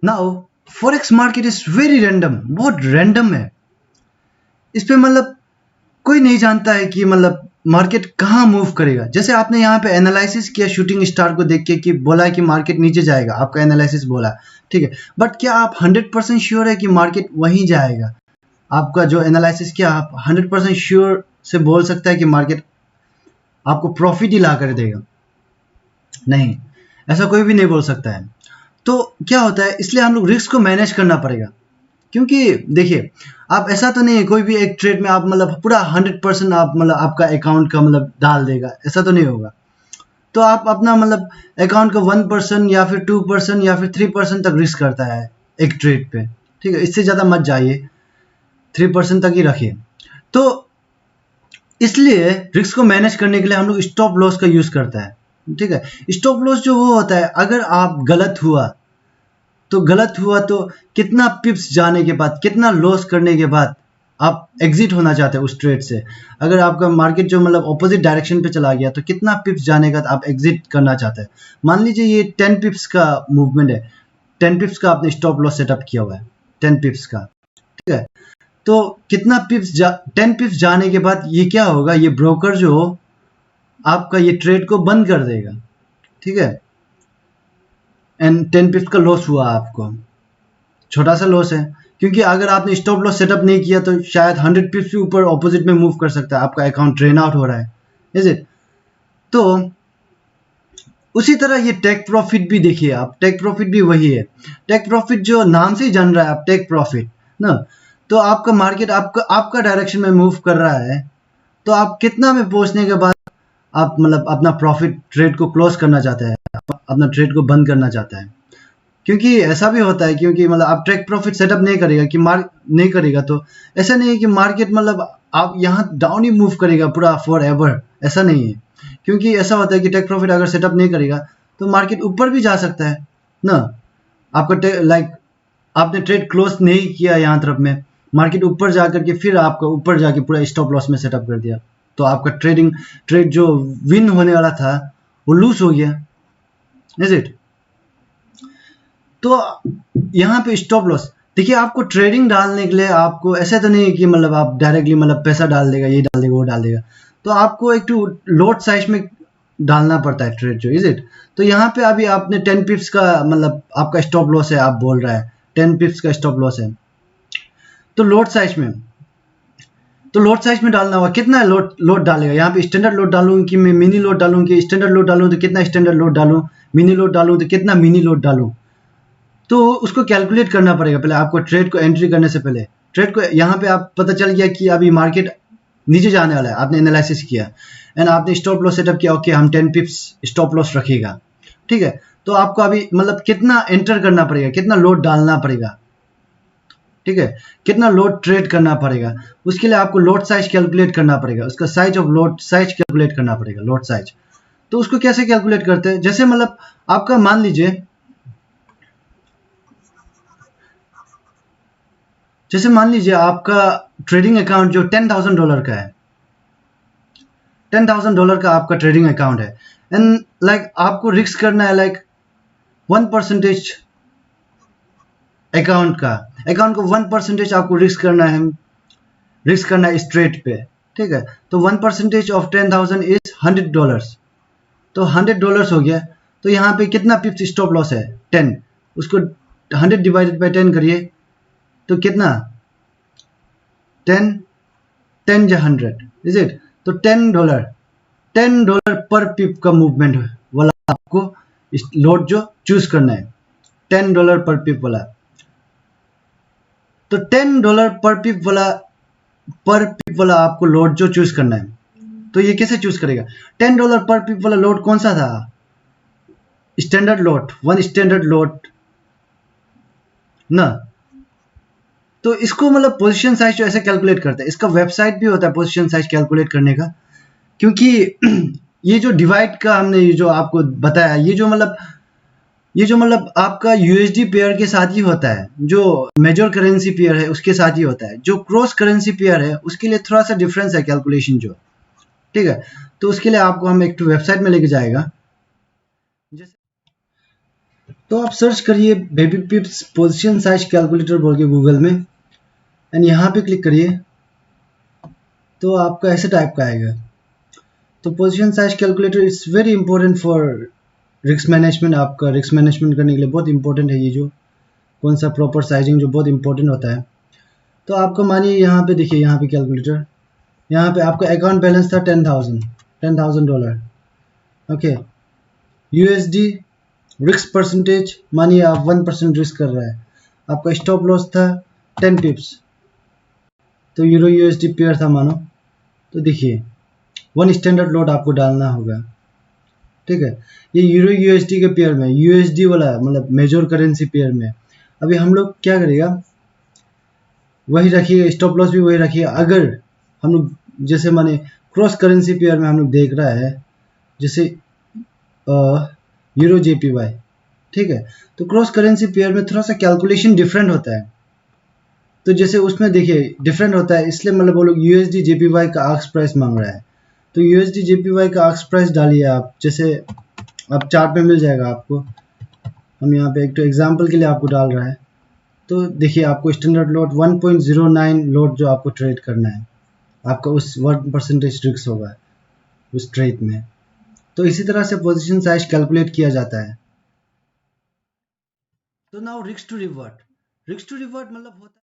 Now forex market is very random, बहुत random है। इस पे मतलब कोई नहीं जानता है कि मतलब मार्केट कहाँ मूव करेगा। जैसे आपने यहाँ पे एनालिसिस किया शूटिंग स्टार को देख के कि बोला कि मार्केट नीचे जाएगा, आपका एनालिसिस बोला, ठीक है, बट क्या आप 100% श्योर है कि मार्केट वहीं जाएगा? आपका जो एनालिसिस किया, आप 100% श्योर से बोल सकता है कि मार्केट आपको प्रॉफिट ही ला कर देगा? नहीं, ऐसा कोई भी नहीं बोल सकता है। तो क्या होता है, इसलिए हम लोग रिस्क को मैनेज करना पड़ेगा। क्योंकि देखिए, आप ऐसा तो नहीं है कोई भी एक ट्रेड में आप मतलब पूरा 100% आप मतलब आपका अकाउंट का मतलब डाल देगा, ऐसा तो नहीं होगा। तो आप अपना मतलब अकाउंट का 1% या फिर 2% या फिर 3% तक रिस्क करता है एक ट्रेड पे, ठीक है, इससे ज़्यादा मत जाइए, 3% तक ही रखिए। तो इसलिए रिस्क को मैनेज करने के लिए हम लोग स्टॉप लॉस का यूज़ करता है, ठीक है। स्टॉप लॉस जो वो होता है, अगर आप गलत हुआ तो कितना पिप्स जाने के बाद, कितना लॉस करने के बाद आप एग्जिट होना चाहते हैं उस ट्रेड से। अगर आपका मार्केट जो मतलब ऑपोजिट डायरेक्शन पे चला गया तो कितना पिप्स जाने के बाद आप एग्जिट करना चाहते हैं। मान लीजिए ये 10 पिप्स का मूवमेंट है, 10 पिप्स का आपने स्टॉप लॉस सेटअप किया हुआ है, 10 पिप्स का, ठीक है। तो कितना पिप्स 10 पिप्स जाने के बाद ये क्या होगा, ये ब्रोकर जो आपका ये ट्रेड को बंद कर देगा, ठीक है। एंड 10 पिप्स का लॉस हुआ आपको, छोटा सा लॉस है, क्योंकि अगर आपने स्टॉप लॉस सेटअप नहीं किया तो शायद 100 पिप्स भी ऊपर ऑपोजिट में मूव कर सकता है, आपका अकाउंट ड्रेन आउट हो रहा है, इज इट। तो उसी तरह ये टेक प्रॉफिट भी देखिए आप, टेक प्रॉफिट भी वही है। टेक प्रॉफिट जो नाम से ही जान रहा है आप, टेक प्रॉफिट ना। तो आपका मार्केट आपका डायरेक्शन में मूव कर रहा है, तो आप कितना में पहुंचने के बाद आप मतलब अपना प्रॉफिट ट्रेड को क्लोज करना चाहते हैं, अपना ट्रेड को बंद करना चाहता है। क्योंकि ऐसा भी होता है, क्योंकि मतलब आप ट्रेक प्रॉफिट सेटअप नहीं करेगा कि नहीं करेगा तो ऐसा नहीं है कि मार्केट मतलब आप यहाँ डाउन ही मूव करेगा पूरा फॉर एवर, ऐसा नहीं है। क्योंकि ऐसा होता है कि टेक प्रॉफिट अगर सेटअप नहीं करेगा तो मार्केट ऊपर भी जा सकता है ना। आपका लाइक आपने ट्रेड क्लोज नहीं किया यहाँ तरफ में, मार्केट ऊपर जा करके फिर आपका ऊपर जाके पूरा स्टॉप लॉस में सेटअप कर दिया, तो आपका ट्रेड जो विन होने वाला था वो लूज हो गया, इज इट। तो यहाँ पे स्टॉप लॉस देखिए, आपको ट्रेडिंग डालने के लिए आपको ऐसा तो नहीं है कि मतलब आप डायरेक्टली मतलब पैसा डाल देगा, ये डाल देगा वो डाल देगा, तो आपको एक टू लोड साइज में डालना पड़ता है ट्रेड जो, इज इट। तो यहाँ पे अभी आपने 10 पिप्स का मतलब आपका स्टॉप लॉस है, आप बोल रहा है 10 पिप्स का स्टॉप लॉस है, तो लोड साइज में डालना होगा। कितना लोड डालेगा, यहाँ पे स्टैंडर्ड लोड डालूँ कि मैं मिनी लोड डालूँ, कि स्टैंडर्ड लोड डालूँ तो कितना स्टैंडर्ड लोड डालूँ, मिनी लोड डालूँ तो कितना मिनी लोड डालूँ, तो उसको कैलकुलेट करना पड़ेगा पहले आपको। ट्रेड को एंट्री करने से पहले ट्रेड को यहाँ पे आप पता चल गया कि अभी मार्केट नीचे जाने वाला है, आपने एनालिसिस किया एंड आपने स्टॉप लॉस सेटअप किया, ओके हम 10 पिप्स स्टॉप लॉस रखेगा, ठीक है। तो आपको अभी मतलब कितना एंटर करना पड़ेगा, कितना लोड डालना पड़ेगा, ठीक है, कितना लोड ट्रेड करना पड़ेगा, उसके लिए आपको लोड साइज कैलकुलेट करना पड़ेगा, उसका size of load size calculate करना पड़ेगा, लोड साइज। तो उसको कैसे कैलकुलेट करते हैं, जैसे मतलब आपका मान लीजिए, आपका ट्रेडिंग अकाउंट जो $10,000 का है, $10,000 का आपका ट्रेडिंग अकाउंट है, एंड लाइक आपको रिस्क करना है लाइक 1% अकाउंट को 1% आपको रिस्क करना है स्ट्रेट पे, ठीक है। तो 1% ऑफ 10,000 इज $100, तो $100 हो गया। तो यहाँ पे कितना पिप्स स्टॉप लॉस है, 10, उसको 100 डिवाइडेड बाई 10 करिए तो कितना, 10 10 या 100, इज इट। तो $10 पर पिप का मूवमेंट वाला आपको लोड जो चूज करना है, $10 पर पिप वाला। तो $10 पर पिप वाला आपको लोड जो चूज करना है, तो ये कैसे चूज करेगा, $10 पर पिप वाला लोड कौन सा था, standard load, one standard load ना। तो इसको मतलब पोजीशन साइज जो ऐसे कैलकुलेट करते हैं, इसका वेबसाइट भी होता है पोजीशन साइज कैलकुलेट करने का। क्योंकि ये जो डिवाइड का हमने ये जो आपको बताया, ये जो मतलब आपका यूएसडी पेयर के साथ ही होता है, जो मेजर करेंसी पेयर है उसके साथ ही होता है। जो क्रॉस करेंसी पेयर है उसके लिए थोड़ा सा डिफरेंस है कैलकुलेशन जो, ठीक है। तो उसके लिए आपको हम एक वेबसाइट में लेके जाएगा, जैसे तो आप सर्च करिए बेबी पिप्स पोजीशन साइज कैलकुलेटर बोल के गूगल में, एंड यहाँ पे क्लिक करिए तो आपका ऐसे टाइप का आएगा। तो position size calculator is very important for risk management. आपका रिस्क मैनेजमेंट करने के लिए बहुत इंपॉर्टेंट है ये जो कौन सा प्रॉपर साइजिंग जो बहुत इंपॉर्टेंट होता है। तो आपको मानिए यहाँ पे देखिए, यहाँ पे कैलकुलेटर, यहाँ पे आपका अकाउंट बैलेंस था $10,000, ओके। यूएसडी रिस्क परसेंटेज, मानिए आप 1% रिस्क कर रहा है, आपका स्टॉप लॉस था 10 पिप्स, तो यूरो यूएसडी पेयर था मानो, तो देखिए 1 स्टैंडर्ड लॉट आपको डालना होगा, ठीक है। ये यूरो यूएसडी के पेयर में, यूएसडी वाला मतलब मेजर करेंसी पेयर में। अभी हम लोग क्या करेगा, वही रखिए, स्टॉप लॉस भी वही रखिए। अगर हम लोग जैसे माने क्रॉस करेंसी पेयर में हम लोग देख रहा है, जैसे यूरो जेपीवाई, ठीक है, तो क्रॉस करेंसी पेयर में थोड़ा सा कैलकुलेशन डिफरेंट होता है। तो जैसे उसमें देखिए डिफरेंट होता है, इसलिए मतलब वो लोग यूएसडी जेपीवाई का आस्क प्राइस मांग रहा है। तो यूएसडी जेपीवाई का आस्क प्राइस डालिए आप, जैसे आप चार्ट में मिल जाएगा आपको। हम यहाँ पे एक तो एग्जांपल के लिए आपको डाल रहा है। तो देखिए आपको स्टैंडर्ड लॉट 1.09 लॉट जो आपको ट्रेड करना है, आपका उस 1% रिस्क होगा उस ट्रेड में। तो इसी तरह से पोजीशन साइज कैलकुलेट किया जाता है। तो now risk to revert, risk to revert मतलब होता है